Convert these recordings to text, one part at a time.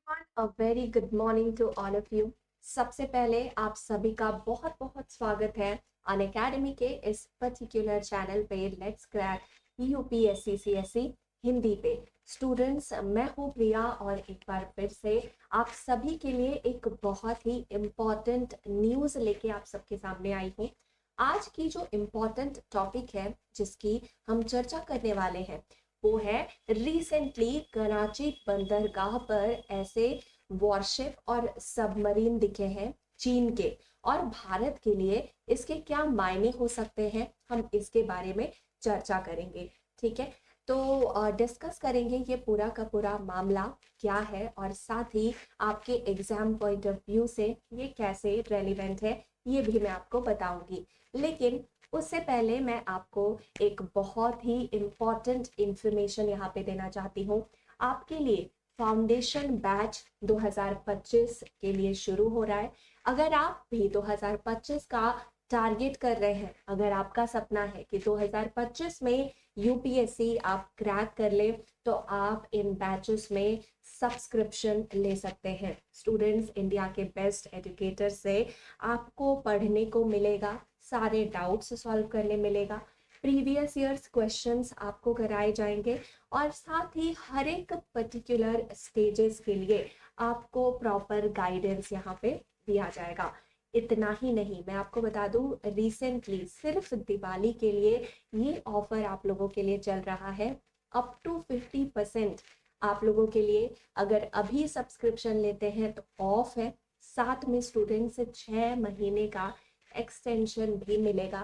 A very good morning to all of you. सबसे पहले आप सभी का बहुत बहुत स्वागत है अन अकेडमी के इस पर्टिकुलर चैनल पे let's crack UPSC CSC Hindi पे। स्टूडेंट्स, मैं हूँ प्रिया और एक बार फिर से आप सभी के लिए एक बहुत ही इम्पॉर्टेंट न्यूज़ लेके आप सबके सामने आई हूँ। आज की जो इम्पॉर्टेंट टॉपिक है जिसकी हम चर्चा करने वाले हैं वो है रिसेंटली कराची बंदरगाह पर ऐसे वॉरशिप और सबमरीन दिखे हैं चीन के, और भारत के लिए इसके क्या मायने हो सकते हैं हम इसके बारे में चर्चा करेंगे। ठीक है, तो डिस्कस करेंगे ये पूरा का पूरा मामला क्या है और साथ ही आपके एग्जाम पॉइंट ऑफ व्यू से ये कैसे रेलिवेंट है ये भी मैं आपको बताऊंगी। लेकिन उससे पहले मैं आपको एक बहुत ही इम्पॉर्टेंट इंफॉर्मेशन यहाँ पे देना चाहती हूँ। आपके लिए फाउंडेशन बैच 2025 के लिए शुरू हो रहा है। अगर आप भी 2025 का टारगेट कर रहे हैं, अगर आपका सपना है कि 2025 में यूपीएससी आप क्रैक कर ले, तो आप इन बैचेस में सब्सक्रिप्शन ले सकते हैं। स्टूडेंट्स, इंडिया के बेस्ट एजुकेटर से आपको पढ़ने को मिलेगा, सारे डाउट्स सॉल्व करने मिलेगा, प्रीवियस ईयर्स क्वेश्चंस आपको कराए जाएंगे और साथ ही हर एक पर्टिकुलर स्टेजेस के लिए आपको प्रॉपर गाइडेंस यहाँ पे दिया जाएगा। इतना ही नहीं, मैं आपको बता दूं रिसेंटली सिर्फ दिवाली के लिए ये ऑफर आप लोगों के लिए चल रहा है। अप टू 50% आप लोगों के लिए अगर अभी सब्सक्रिप्शन लेते हैं तो ऑफ है। साथ में स्टूडेंट से 6 महीने का एक्सटेंशन भी मिलेगा।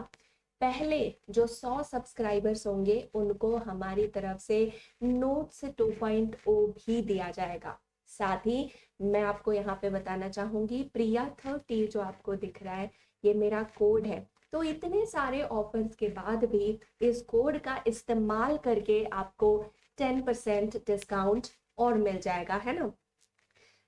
पहले जो 100 सब्सक्राइबर्स होंगे उनको हमारी तरफ से नोट्स 2.0 भी दिया जाएगा। साथ ही मैं आपको यहाँ पे बताना चाहूंगी प्रिया 30 जो आपको दिख रहा है ये मेरा कोड है। तो इतने सारे ऑफर्स के बाद भी इस कोड का इस्तेमाल करके आपको 10% डिस्काउंट और मिल जाएगा, है ना।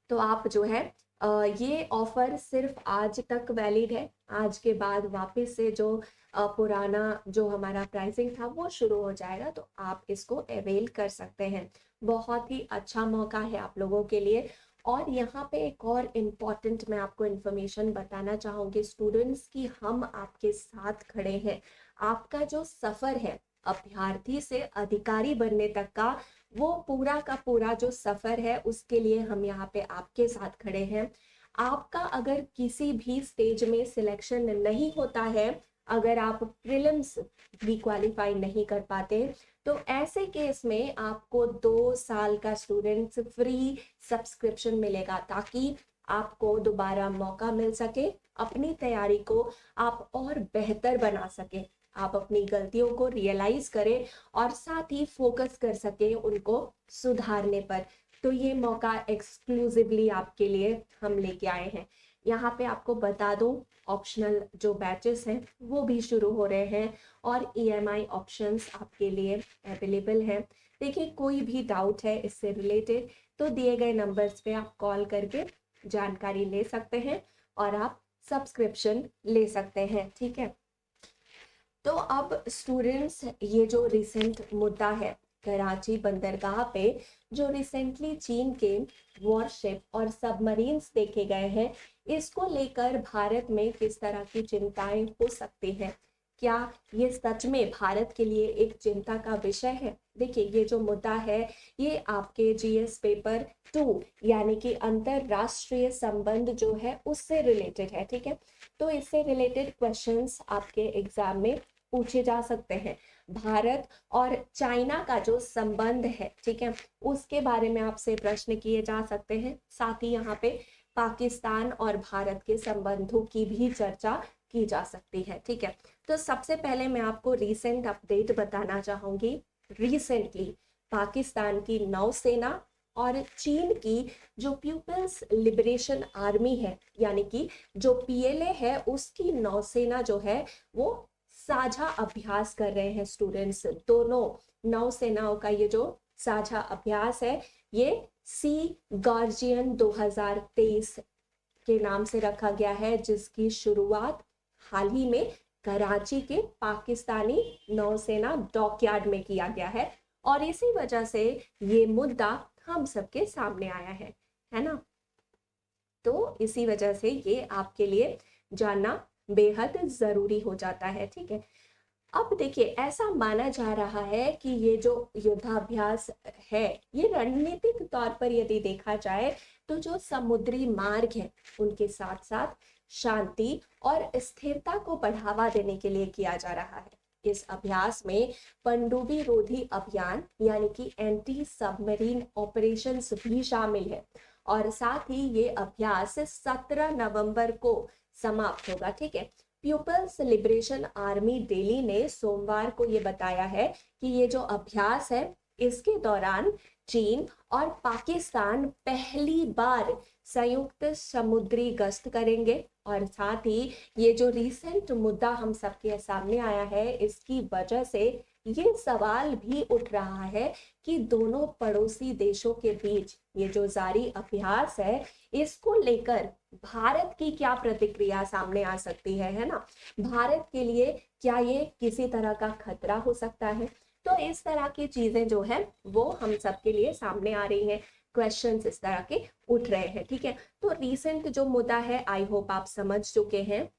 तो आप जो है ये ऑफर सिर्फ आज तक वैलिड है। आज के बाद वापस से जो पुराना जो हमारा प्राइसिंग था वो शुरू हो जाएगा, तो आप इसको अवेल कर सकते हैं। बहुत ही अच्छा मौका है आप लोगों के लिए। और यहाँ पे एक और इम्पॉर्टेंट मैं आपको इन्फॉर्मेशन बताना चाहूँगी स्टूडेंट्स की, हम आपके साथ खड़े हैं। आपका जो सफ़र है अभ्यर्थी से अधिकारी बनने तक का, वो पूरा का पूरा जो सफर है उसके लिए हम यहाँ पे आपके साथ खड़े हैं। आपका अगर किसी भी स्टेज में सिलेक्शन नहीं होता है, अगर आप प्रीलिम्स भी क्वालिफाई नहीं कर पाते, तो ऐसे केस में आपको 2 साल का स्टूडेंट्स फ्री सब्सक्रिप्शन मिलेगा, ताकि आपको दोबारा मौका मिल सके, अपनी तैयारी को आप और बेहतर बना सके, आप अपनी गलतियों को रियलाइज करें और साथ ही फोकस कर सके उनको सुधारने पर। तो ये मौका एक्सक्लूसिवली आपके लिए हम लेके आए हैं। यहाँ पे आपको बता दूं ऑप्शनल जो बैचेस हैं वो भी शुरू हो रहे हैं और ईएमआई ऑप्शंस आपके लिए अवेलेबल हैं। देखिए, कोई भी डाउट है इससे रिलेटेड तो दिए गए नंबर्स पे आप कॉल करके जानकारी ले सकते हैं और आप सब्सक्रिप्शन ले सकते हैं। ठीक है, तो अब स्टूडेंट्स, ये जो रिसेंट मुद्दा है कराची बंदरगाह पे जो रिसेंटली चीन के वॉरशिप और सबमरीन्स देखे गए हैं, इसको लेकर भारत में किस तरह की चिंताएं हो सकती हैं? क्या ये सच में भारत के लिए एक चिंता का विषय है? देखिए, ये जो मुद्दा है ये आपके जीएस पेपर 2 यानी कि अंतरराष्ट्रीय संबंध जो है उससे रिलेटेड है। ठीक है, तो इससे रिलेटेड क्वेश्चंस आपके एग्जाम में पूछे जा सकते हैं। भारत और चाइना का जो संबंध है, ठीक है, उसके बारे में आपसे प्रश्न किए जा सकते हैं। साथ ही यहाँ पे पाकिस्तान और भारत के संबंधों की भी चर्चा की जा सकती है। ठीक है, तो सबसे पहले मैं आपको रीसेंट अपडेट बताना चाहूंगी। रिसेंटली पाकिस्तान की नौसेना और चीन की जो पीपल्स लिबरेशन आर्मी है यानी कि जो पीएलए है उसकी नौसेना जो है वो साझा अभ्यास कर रहे हैं। स्टूडेंट्स, दोनों नौसेनाओं का ये जो साझा अभ्यास है ये सी गार्जियन 2023 के नाम से रखा गया है, जिसकी शुरुआत हाल ही में कराची के पाकिस्तानी नौसेना डॉकयार्ड में किया गया है और इसी वजह से ये मुद्दा हम सबके सामने आया है। है ना। तो इसी वजह से ये आपके लिए जानना बेहद जरूरी हो जाता है, ठीक है। अब देखिए, ऐसा माना जा रहा है कि ये जो युद्धाभ्यास है, ये रणनीतिक तौर पर यदि देखा जाए तो जो समुद्री मार्ग है उनके साथ साथ शांति और स्थिरता को बढ़ावा देने के लिए किया जा रहा है। इस अभ्यास में पनडुब्बी रोधी अभियान यानी कि एंटी सबमरीन ऑपरेशंस भी शामिल है, और साथ ही ये अभ्यास 17 नवंबर को समाप्त होगा, ठीक है। पीपल्स लिबरेशन आर्मी दिल्ली ने सोमवार को ये बताया है कि ये जो अभ्यास है इसके दौरान चीन और पाकिस्तान पहली बार संयुक्त समुद्री गश्त करेंगे, और साथ ही ये जो रिसेंट मुद्दा हम सबके सामने आया है इसकी वजह से ये सवाल भी उठ रहा है कि दोनों पड़ोसी देशों के बीच ये जो जारी अभ्यास है इसको लेकर भारत की क्या प्रतिक्रिया सामने आ सकती है ना। भारत के लिए क्या ये किसी तरह का खतरा हो सकता है। तो इस तरह की चीजें जो है वो हम सबके लिए सामने आ रही हैं, क्वेश्चंस इस तरह के उठ रहे हैं, ठीक है। तो रीसेंट जो मुद्दा है आई होप आप समझ चुके हैं।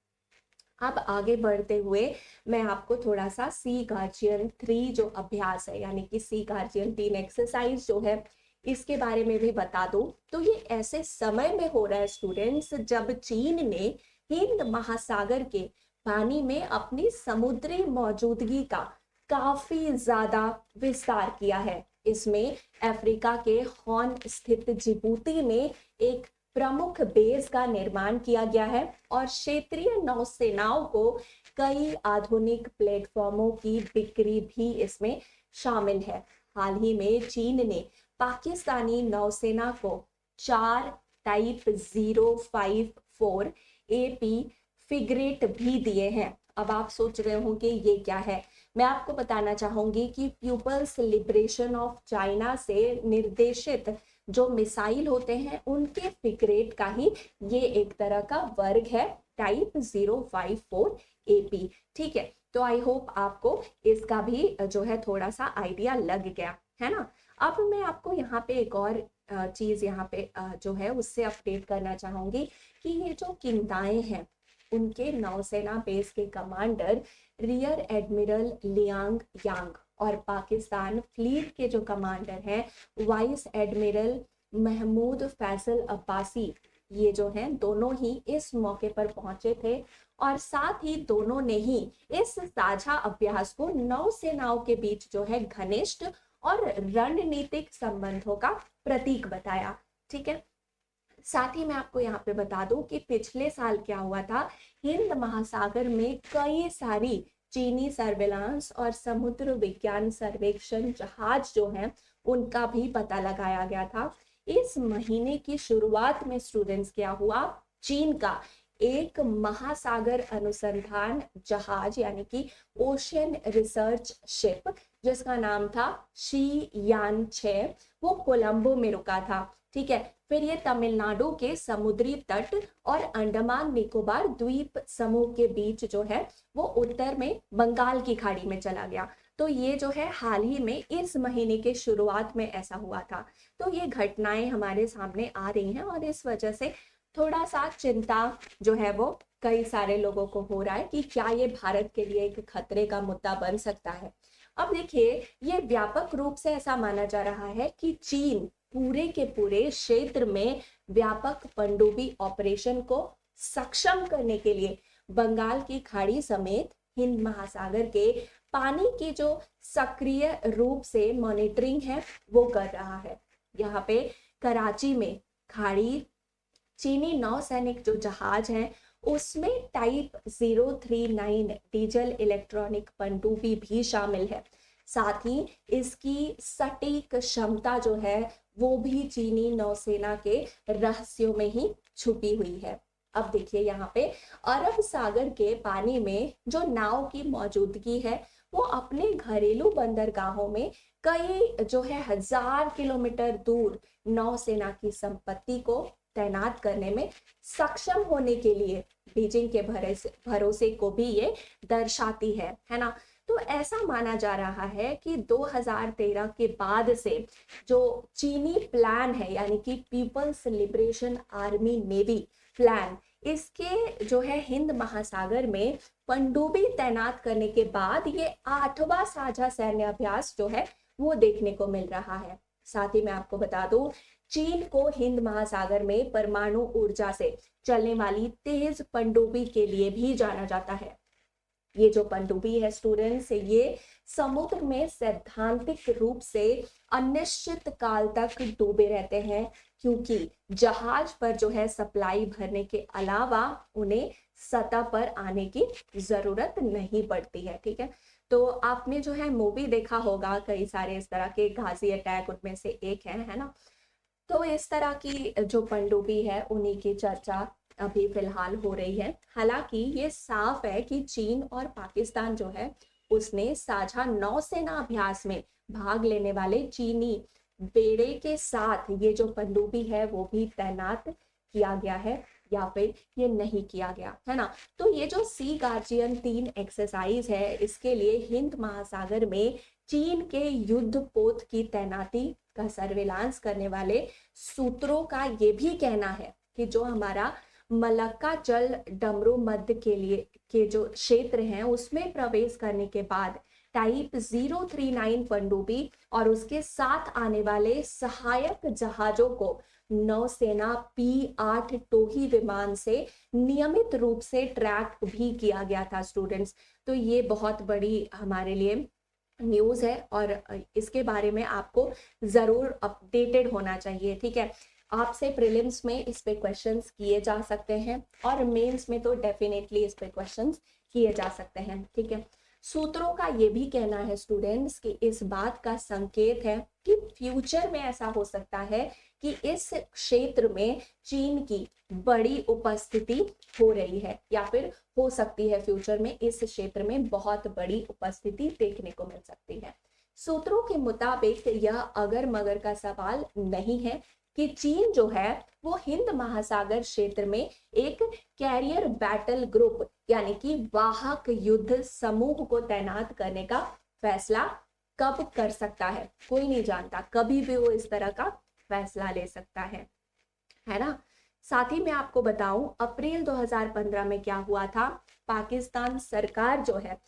अब आगे बढ़ते हुए मैं आपको थोड़ा सा सी गार्जियन 3 जो अभ्यास है यानी कि सी गार्जियन 3 एक्सरसाइज जो है इसके बारे में भी बता दूं। तो ये ऐसे समय में हो रहा है स्टूडेंट्स जब चीन ने हिंद महासागर के पानी में अपनी समुद्री मौजूदगी का काफी ज्यादा विस्तार किया है। इसमें अफ्रीका के हॉर्न स्थित जिबूती में एक प्रमुख बेस का निर्माण किया गया है, और क्षेत्रीय नौसेनाओं को कई आधुनिक प्लेटफॉर्मों की बिक्री भी इसमें शामिल है। हाल ही में चीन ने पाकिस्तानी नौसेना को 4 टाइप 054 AP फ्रिगेट भी दिए हैं। अब आप सोच रहे हो कि ये क्या है। मैं आपको बताना चाहूंगी कि पीपल्स लिबरेशन ऑफ चाइना से निर्देशित जो मिसाइल होते हैं उनके फ्रिगेट का ही ये एक तरह का वर्ग है, टाइप 054 AP, ठीक है। तो आई होप आपको इसका भी जो है थोड़ा सा आइडिया लग गया है ना। अब मैं आपको यहाँ पे एक और चीज यहाँ पे जो है उससे अपडेट करना चाहूंगी कि ये जो किंगदाएं हैं उनके नौसेना बेस के कमांडर रियर एडमिरल लियांग यांग और पाकिस्तान फ्लीट के जो कमांडर हैं वाइस एडमिरल महमूद फैसल अब्बासी, ये जो हैं दोनों ही इस मौके पर पहुंचे थे, और साथ ही दोनों ने ही इस साझा अभ्यास को नौसेनाओं के बीच जो है घनिष्ठ और रणनीतिक संबंधों का प्रतीक बताया, ठीक है। साथ ही मैं आपको यहाँ पे बता दूं कि पिछले साल क्या हुआ था, हिंद महासागर में कई सारी चीनी सर्विलांस और समुद्र विज्ञान सर्वेक्षण जहाज जो हैं उनका भी पता लगाया गया था। इस महीने की शुरुआत में स्टूडेंट्स क्या हुआ, चीन का एक महासागर अनुसंधान जहाज यानी कि ओशियन रिसर्च शिप जिसका नाम था शी यान 6, वो कोलंबो में रुका था, ठीक है। फिर ये तमिलनाडु के समुद्री तट और अंडमान निकोबार द्वीप समूह के बीच जो है वो उत्तर में बंगाल की खाड़ी में चला गया। तो ये जो है हाल ही में इस महीने के शुरुआत में ऐसा हुआ था। तो ये घटनाएं हमारे सामने आ रही हैं और इस वजह से थोड़ा सा चिंता जो है वो कई सारे लोगों को हो रहा है कि क्या ये भारत के लिए एक खतरे का मुद्दा बन सकता है। अब देखिए, ये व्यापक रूप से ऐसा माना जा रहा है कि चीन पूरे के पूरे क्षेत्र में व्यापक पनडुब्बी ऑपरेशन को सक्षम करने के लिए बंगाल की खाड़ी समेत हिंद महासागर के पानी की जो सक्रिय रूप से मॉनिटरिंग है वो कर रहा है। यहाँ पे कराची में खाड़ी चीनी नौसैनिक जो जहाज हैं उसमें टाइप 039 डीजल इलेक्ट्रॉनिक पनडुब्बी भी शामिल है। साथ ही इसकी सटीक क्षमता जो है वो भी चीनी नौसेना के रहस्यों में ही छुपी हुई है। अब देखिए, यहाँ पे अरब सागर के पानी में जो नाव की मौजूदगी है वो अपने घरेलू बंदरगाहों में कई जो है 1000 किलोमीटर दूर नौसेना की संपत्ति को तैनात करने में सक्षम होने के लिए बीजिंग के भरोसे को भी ये दर्शाती है ना। तो ऐसा माना जा रहा है कि 2013 के बाद से जो चीनी प्लान है, यानी कि people's liberation army navy plan, इसके जो है हिंद महासागर में पनडुब्बी तैनात करने के बाद ये 8वां साझा सैन्य अभ्यास जो है वो देखने को मिल रहा है। साथ ही मैं आपको बता दूं, चीन को हिंद महासागर में परमाणु ऊर्जा से चलने वाली तेज पनडुब्बी के लिए भी जाना जाता है। ये जो पनडुब्बी है स्टूडेंट्स, ये समुद्र में सैद्धांतिक रूप से अनिश्चित काल तक डूबे रहते हैं, क्योंकि जहाज पर जो है सप्लाई भरने के अलावा उन्हें सतह पर आने की जरूरत नहीं पड़ती है। ठीक है, तो आपने जो है मूवी देखा होगा, कई सारे इस तरह के घासी अटैक उनमें से एक है ना। तो इस तरह की जो पनडुब्बी है उन्हीं की चर्चा अभी फिलहाल हो रही है। हालांकि ये साफ है कि चीन और पाकिस्तान जो है उसने साझा नौसेना अभ्यास में भाग लेने वाले चीनी बेड़े के साथ ये जो पनडुब्बी है वो भी तैनात किया गया है या फिर ये नहीं किया गया, है ना। तो ये जो सी गार्जियन 3 एक्सरसाइज है, इसके लिए हिंद महासागर में चीन के युद्ध पोत की तैनाती का सर्विलांस करने वाले सूत्रों का ये भी कहना है कि जो हमारा मलक्का जल डमरू मध्य के लिए के जो क्षेत्र हैं उसमें प्रवेश करने के बाद टाइप 039 पनडुब्बी और उसके साथ आने वाले सहायक जहाजों को नौसेना P-8 टोही विमान से नियमित रूप से ट्रैक भी किया गया था स्टूडेंट्स। तो ये बहुत बड़ी हमारे लिए न्यूज़ है और इसके बारे में आपको ज़रूर अपडेटेड होना चाहिए। ठीक है, आपसे प्रीलिम्स में इस पे क्वेश्चंस किए जा सकते हैं और मेंस में तो डेफिनेटली इस पे क्वेश्चंस किए जा सकते हैं। ठीक है, सूत्रों का ये भी कहना है स्टूडेंट्स कि इस बात का संकेत है कि फ्यूचर में ऐसा हो सकता है कि इस क्षेत्र में चीन की बड़ी उपस्थिति हो रही है या फिर हो सकती है फ्यूचर में इस क्षेत्र में बहुत बड़ी उपस्थिति देखने को मिल सकती है। सूत्रों के मुताबिक यह अगर मगर का सवाल नहीं है कि चीन जो है वो हिंद महासागर क्षेत्र में एक कैरियर बैटल ग्रुप यानी कि वाहक युद्ध समूह को तैनात करने का फैसला कब कर सकता है, कोई नहीं जानता, कभी भी वो इस तरह का फैसला ले सकता है ना। साथ ही मैं आपको बताऊं, अप्रैल 2015 में क्या हुआ था, पाकिस्तान सरकार जो है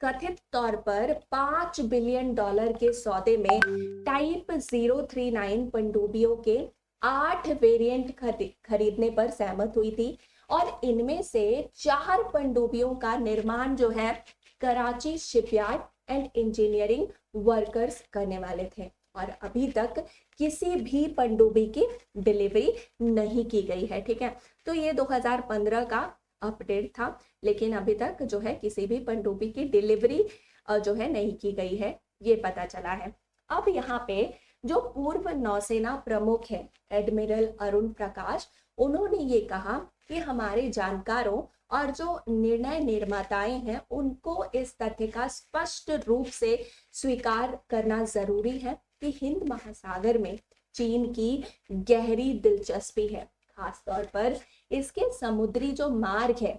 कथित तौर पर $5 बिलियन के सौदे में टाइप 039 पनडुब्बियों के 8 वेरिएंट खरीदने पर सहमत हुई थी और इनमें से 4 पनडुब्बियों का निर्माण जो है Karachi shipyard and engineering workers करने वाले थे और अभी तक किसी भी पनडुब्बी की डिलीवरी नहीं की गई है। ठीक है, तो ये 2015 का अपडेट था, लेकिन अभी तक जो है किसी भी पनडुब्बी की डिलीवरी जो है नहीं की गई है, ये पता चला है। अब यहाँ पे जो पूर्व नौसेना प्रमुख है एडमिरल अरुण प्रकाश, उन्होंने ये कहा कि हमारे जानकारों और जो निर्णय निर्माताएं हैं उनको इस तथ्य का स्पष्ट रूप से स्वीकार करना जरूरी है कि हिंद महासागर में चीन की गहरी दिलचस्पी है, खासतौर पर इसके समुद्री जो मार्ग है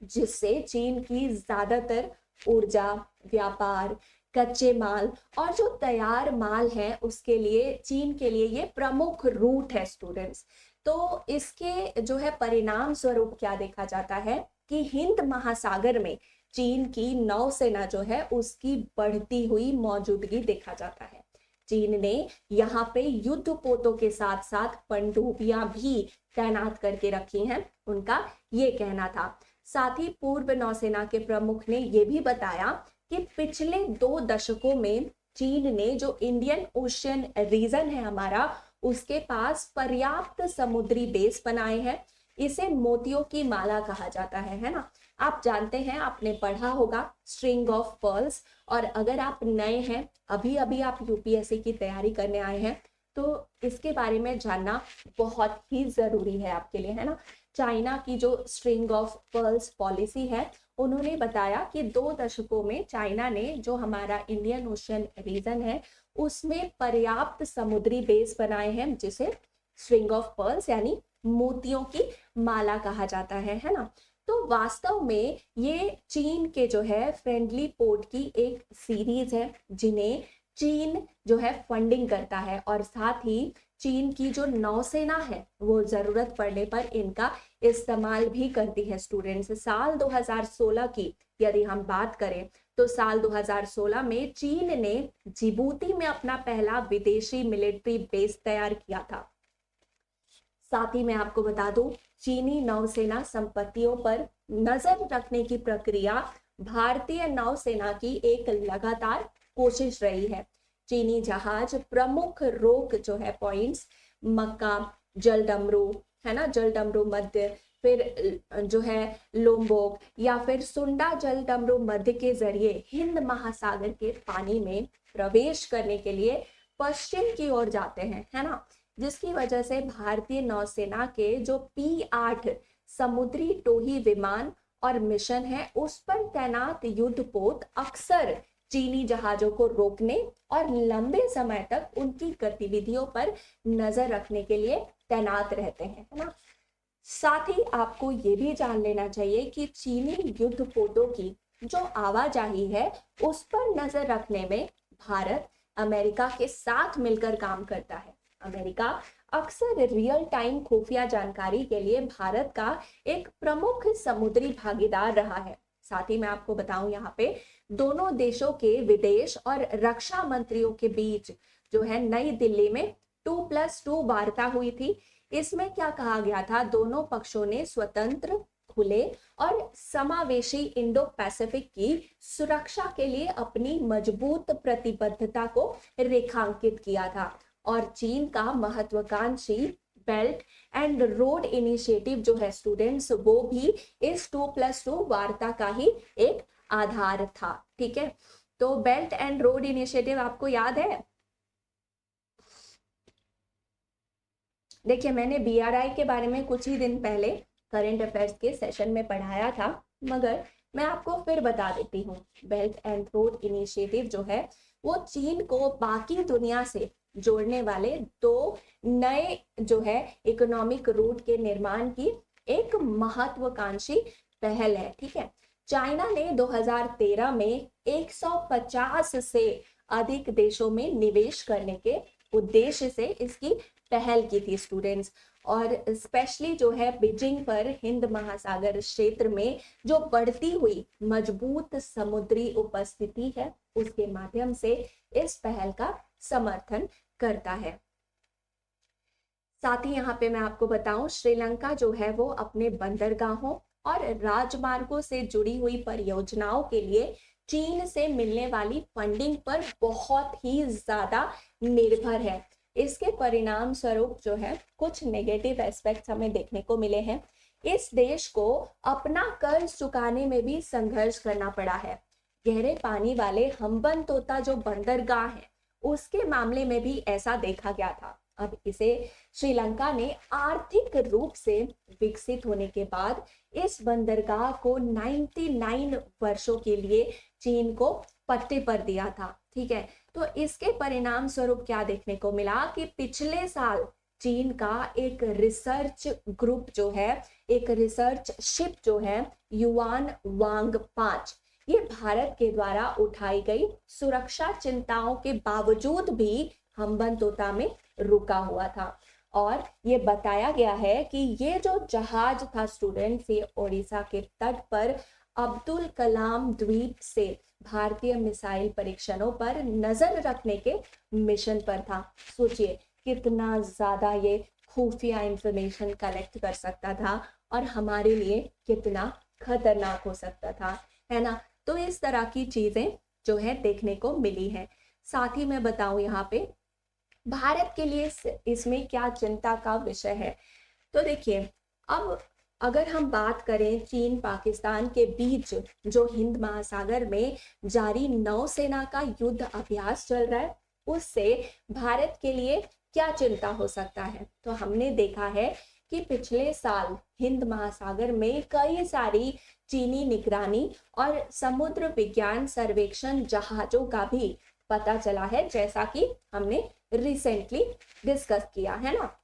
जिससे चीन की ज्यादातर ऊर्जा, व्यापार, कच्चे माल और जो तैयार माल है उसके लिए चीन के लिए ये प्रमुख रूट है स्टूडेंट्स। तो इसके जो है परिणाम स्वरूप क्या देखा जाता है कि हिंद महासागर में चीन की नौसेना जो है उसकी बढ़ती हुई मौजूदगी देखा जाता है। चीन ने यहाँ पे युद्ध पोतों के साथ साथ पनडुब्बियां भी तैनात करके रखी हैं, उनका ये कहना था। साथ ही पूर्व नौसेना के प्रमुख ने ये भी बताया कि पिछले 2 दशकों में चीन ने जो इंडियन ओशियन रीजन है हमारा, उसके पास पर्याप्त समुद्री बेस बनाए हैं। इसे मोतियों की माला कहा जाता है ना। आप जानते हैं, आपने पढ़ा होगा स्ट्रिंग ऑफ पर्ल्स, और अगर आप नए हैं, अभी अभी आप यूपीएससी की तैयारी करने आए हैं, तो इसके बारे में जानना बहुत ही जरूरी है आपके लिए, है ना। चाइना की जो स्ट्रिंग ऑफ पर्ल्स पॉलिसी है, उन्होंने बताया कि 2 दशकों में चाइना ने जो हमारा इंडियन ओशियन रीजन है उसमें पर्याप्त समुद्री बेस बनाए हैं, जिसे स्ट्रिंग ऑफ पर्ल्स यानी मोतियों की माला कहा जाता है ना। तो वास्तव में ये चीन के जो है फ्रेंडली पोर्ट की एक सीरीज है जिन्हें चीन जो है फंडिंग करता है, और साथ ही चीन की जो नौसेना है वो जरूरत पड़ने पर इनका इस्तेमाल भी करती है स्टूडेंट्स। साल 2016 की यदि हम बात करें तो साल 2016 में चीन ने जिबूती में अपना पहला विदेशी मिलिट्री बेस तैयार किया था। साथ ही मैं आपको बता दूं, चीनी नौसेना संपत्तियों पर नजर रखने की प्रक्रिया भारतीय नौसेना की एक लगातार कोशिश रही है। चीनी जहाज प्रमुख रोक जो है पॉइंट्स मक्का, जलडमरू है ना, जलडमरू मध्य, फिर जो है लोम्बोक या फिर सुंडा जलडमरू मध्य के जरिए हिंद महासागर के पानी में प्रवेश करने के लिए पश्चिम की ओर जाते हैं, है ना, जिसकी वजह से भारतीय नौसेना के जो P-8 समुद्री टोही विमान और मिशन है उस पर तैनात युद्धपोत अक्सर चीनी जहाजों को रोकने और लंबे समय तक उनकी गतिविधियों पर नजर रखने के लिए तैनात रहते हैं, है ना। साथ ही आपको ये भी जान लेना चाहिए कि चीनी युद्धपोतों की जो आवाजाही है उस पर नजर रखने में भारत अमेरिका के साथ मिलकर काम करता है। अमेरिका अक्सर रियल टाइम खुफिया जानकारी के लिए भारत का एक प्रमुख समुद्री भागीदार रहा है। साथ ही मैं आपको बताऊं, यहाँ पे दोनों देशों के विदेश और रक्षा मंत्रियों के बीच जो है नई दिल्ली में 2+2 वार्ता हुई थी। इसमें क्या कहा गया था, दोनों पक्षों ने स्वतंत्र, खुले और समावेशी इंडो पैसिफिक की सुरक्षा के लिए अपनी मजबूत प्रतिबद्धता को रेखांकित किया था, और चीन का महत्वाकांक्षी बेल्ट एंड रोड इनिशिएटिव जो है स्टूडेंट्स वो भी इस 2+2 वार्ता का ही एक आधार था। ठीक है, तो बेल्ट एंड रोड इनिशिएटिव आपको याद है? देखिए, मैंने BRI के बारे में कुछ ही दिन पहले करंट अफेयर्स के सेशन में पढ़ाया था, मगर मैं आपको फिर बता देती हूँ। बेल्ट एंड रोड इनिशिएटिव जो है वो चीन को बाकी दुनिया से जोड़ने वाले 2 नए जो है इकोनॉमिक रूट के निर्माण की एक महत्वाकांक्षी पहल है। ठीक है, चाइना ने 2013 में 150 से अधिक देशों में निवेश करने के उद्देश्य से इसकी पहल की थी स्टूडेंट्स, और स्पेशली जो है बीजिंग पर हिंद महासागर क्षेत्र में जो बढ़ती हुई मजबूत समुद्री उपस्थिति है उसके माध्यम से इस पहल का समर्थन करता है। साथ ही यहाँ पे मैं आपको बताऊं, श्रीलंका जो है वो अपने बंदरगाहों और राजमार्गों से जुड़ी हुई परियोजनाओं के लिए चीन से मिलने वाली फंडिंग पर बहुत ही ज्यादा निर्भर है। इसके परिणाम स्वरूप जो है कुछ नेगेटिव एस्पेक्ट्स हमें देखने को मिले हैं। इस देश को अपना कर्ज चुकाने में भी संघर्ष करना पड़ा है। गहरे पानी वाले हम्बनतोता जो बंदरगाह है उसके मामले में भी ऐसा देखा गया था। अब इसे श्रीलंका ने आर्थिक रूप से विकसित होने के बाद इस बंदरगाह को 99 वर्षों के लिए चीन को पट्टे पर दिया था। ठीक है, तो इसके परिणाम स्वरूप क्या देखने को मिला कि पिछले साल चीन का एक रिसर्च ग्रुप जो है, एक रिसर्च शिप जो है युआन वांग 5, ये भारत के द्वारा उठाई गई सुरक्षा चिंताओं के बावजूद भी हम्बनतोता में रुका हुआ था। और ये बताया गया है कि ये जो जहाज था स्टूडेंट्स, ये ओडिशा के तट पर अब्दुल कलाम द्वीप से भारतीय मिसाइल परीक्षणों पर नजर रखने के मिशन पर था। सोचिए कितना ज्यादा ये खुफिया इंफॉर्मेशन कलेक्ट कर सकता था और हमारे लिए कितना खतरनाक हो सकता था, है ना। तो इस तरह की चीजें जो है देखने को मिली है। साथ ही मैं बताऊं यहाँ पे भारत के लिए इसमें क्या चिंता का विषय है। तो देखिए, अब अगर हम बात करें चीन पाकिस्तान के बीच जो हिंद महासागर में जारी नौसेना का युद्ध अभ्यास चल रहा है उससे भारत के लिए क्या चिंता हो सकता है, तो हमने देखा है कि पिछले साल हिंद महासागर में कई सारी चीनी निगरानी और समुद्र विज्ञान सर्वेक्षण जहाजों का भी पता चला है, जैसा कि हमने रिसेंटली डिस्कस किया है ना।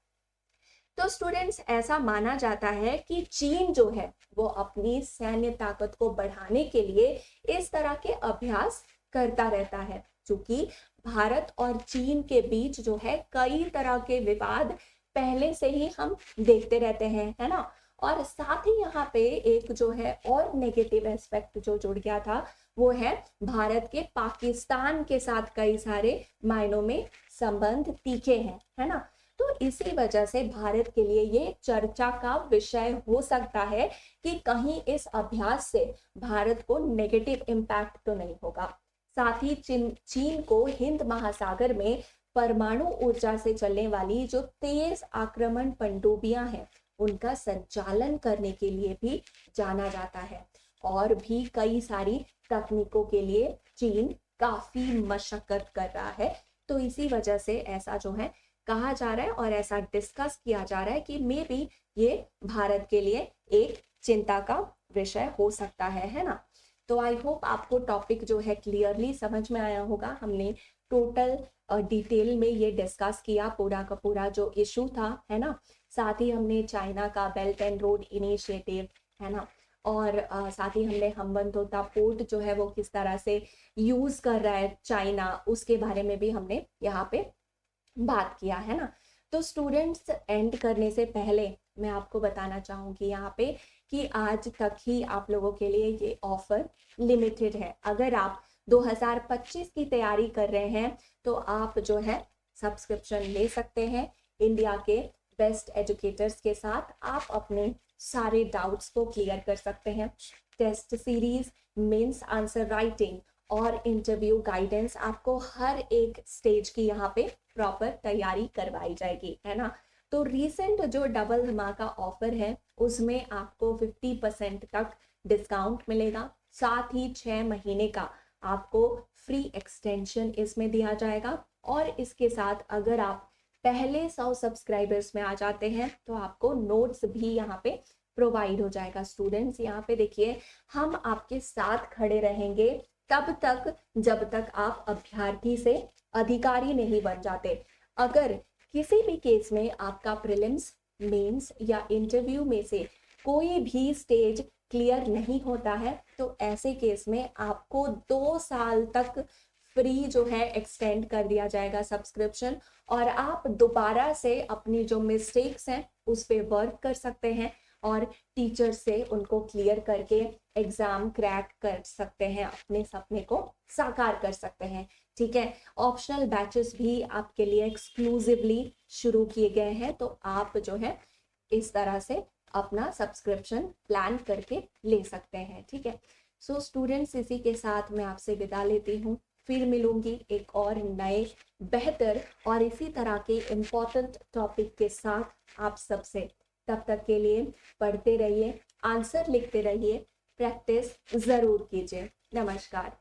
तो स्टूडेंट्स, ऐसा माना जाता है कि चीन जो है वो अपनी सैन्य ताकत को बढ़ाने के लिए इस तरह के अभ्यास करता रहता है, क्योंकि भारत और चीन के बीच जो है कई तरह के विवाद पहले से ही हम देखते रहते हैं, है ना। और साथ ही यहाँ पे एक जो है और नेगेटिव एस्पेक्ट जो जुड़ गया था, वो है भारत के पाकिस्तान के साथ कई सारे मायनों में संबंध तीखे हैं, है ना। तो इसी वजह से भारत के लिए ये चर्चा का विषय हो सकता है कि कहीं इस अभ्यास से भारत को नेगेटिव इम्पैक्ट तो नहीं होगा। साथ ही चीन को हिंद महासागर में परमाणु ऊर्जा से चलने वाली जो तेज आक्रमण पनडुब्बियां हैं, उनका संचालन करने के लिए भी जाना जाता है। और भी कई सारी तकनीकों के लिए चीन काफी मशक्कत कर रहा है। तो इसी वजह से ऐसा जो है कहा जा रहा है और ऐसा डिस्कस किया जा रहा है कि मे बी ये भारत के लिए एक चिंता का विषय हो सकता है ना। तो आई होप आपको टॉपिक जो है क्लियरली समझ में आया होगा। हमने टोटल डिटेल में ये डिस्कस किया पूरा का पूरा जो इशू था, है ना। साथ ही हमने चाइना का बेल्ट एंड रोड इनिशिएटिव, है ना, और साथ ही हमने हम्बनतोता पोर्ट जो है वो किस तरह से यूज कर रहा है चाइना, उसके बारे में भी हमने यहाँ पे बात किया, है ना। तो स्टूडेंट्स, एंड करने से पहले मैं आपको बताना चाहूँगी यहाँ पे कि आज तक ही आप लोगों के लिए ये ऑफर लिमिटेड है। अगर आप 2025 की तैयारी कर रहे हैं तो आप जो है सब्सक्रिप्शन ले सकते हैं। इंडिया के बेस्ट एजुकेटर्स के साथ आप अपने सारे डाउट्स को क्लियर कर सकते हैं। Test series, mains answer writing और इंटरव्यू गाइडेंस, आपको हर एक स्टेज की यहाँ पे प्रॉपर तैयारी करवाई जाएगी, है ना। तो रीसेंट जो डबल धमाका ऑफर है उसमें आपको 50% तक डिस्काउंट मिलेगा। साथ ही 6 महीने का आपको फ्री एक्सटेंशन इसमें दिया जाएगा। और इसके साथ अगर आप पहले 100 सब्सक्राइबर्स में आ जाते हैं तो आपको नोट्स भी यहाँ पे प्रोवाइड हो जाएगा। स्टूडेंट्स, यहाँ पे देखिए, हम आपके साथ खड़े रहेंगे तब तक जब तक आप अभ्यर्थी से अधिकारी नहीं बन जाते। अगर किसी भी केस में आपका प्रीलिम्स, मेंस या इंटरव्यू में से कोई भी स्टेज क्लियर नहीं होता है तो ऐसे केस में आपको 2 साल तक फ्री जो है एक्सटेंड कर दिया जाएगा सब्सक्रिप्शन, और आप दोबारा से अपनी जो मिस्टेक्स हैं उस पर वर्क कर सकते हैं और टीचर से उनको क्लियर करके एग्जाम क्रैक कर सकते हैं, अपने सपने को साकार कर सकते हैं। ठीक है, ऑप्शनल बैचेस भी आपके लिए एक्सक्लूसिवली शुरू किए गए हैं, तो आप जो है इस तरह से अपना सब्सक्रिप्शन प्लान करके ले सकते हैं। ठीक है, सो स्टूडेंट्स, इसी के साथ मैं आपसे विदा लेती हूँ। फिर मिलूंगी एक और नए, बेहतर और इसी तरह के इम्पोर्टेंट टॉपिक के साथ आप सबसे। तब तक के लिए पढ़ते रहिए, आंसर लिखते रहिए, प्रैक्टिस ज़रूर कीजिए। नमस्कार।